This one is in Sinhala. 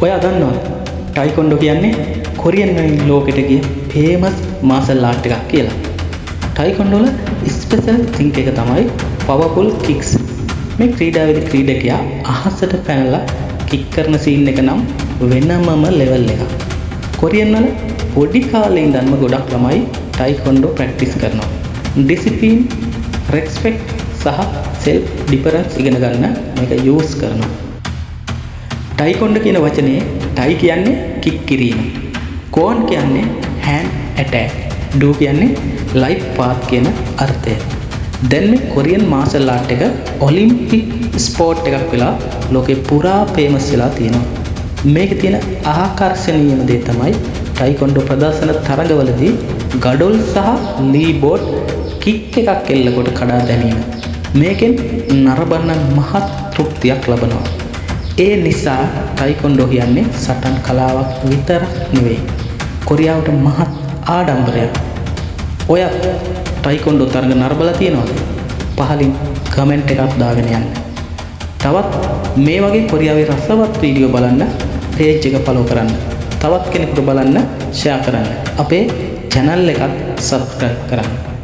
ඔයා දන්නවද? ටයිකොන්ඩෝ කියන්නේ කොරියන් වලින් ලෝකෙට ගිය ෆේමස් මාෂල් ආර්ට් එකක් කියලා. ටයිකොන්ඩෝ වල ස්පෙෂල් තින්ක් එක තමයි පවර්ෆුල් කික්ස්. මේ ක්‍රීඩාවේදී ක්‍රීඩකයා අහසට පැනලා කික් කරන සීන් එක නම් වෙනමම ලෙවල් එකක්. කොරියන් වල පොඩි කාලේ ඉඳන්ම ගොඩක් ළමයි ටයිකොන්ඩෝ ප්‍රැක්ටිස් කරනවා. ඩිසිප්ලින්, රෙස්පෙක්ට් සහ සෙල්ෆ් ඩිෆරන්ස් ඉගෙන ගන්න මේක යූස් කරනවා. ටයිකොන්ඩෝ කියන වචනේ ටයි කියන්නේ කික් කිරීම, කෝන් කියන්නේ හෑන්ඩ් ඇටැක්, ඩූ කියන්නේ ලයිෆ් පාත් කියන අර්ථය. දැන් මේ කොරියන් මාෂල් ආර්ට් එක ඔලිම්පික් ස්පෝර්ට් එකක් වෙලා ලෝකේ පුරා ෆේමස් වෙලා තියෙනවා. මේකේ තියෙන ආකර්ෂණීයම දේ තමයි ටයිකොන්ඩෝ ප්‍රදර්ශන තරඟවලදී ගඩොල් සහ ලී බෝඩ් කික් එකක් එල්ලකොට කඩා දැමීම. මේකෙන් නරඹන්න මහත් තෘප්තියක් ලබනවා. ඒ නිසා ටයිකොන්ඩෝ කියන්නේ සටන් කලාවක් විතරක් නෙවෙයි, කොරියාවට මහත් ආඩම්බරයක්. ඔයා ටයිකොන්ඩෝ තරඟ නරඹලා තියෙනවද? පහලින් කමෙන්ට් එකක් දාගෙන යන්න. තවත් මේ වගේ කොරියාවේ රසවත් වීඩියෝ බලන්න පේජ් එක ෆලෝ කරන්න. තවත් කෙනෙකුට බලන්න ෂෙයා කරන්න. අපේ channel එකත් subscribe කරන්න.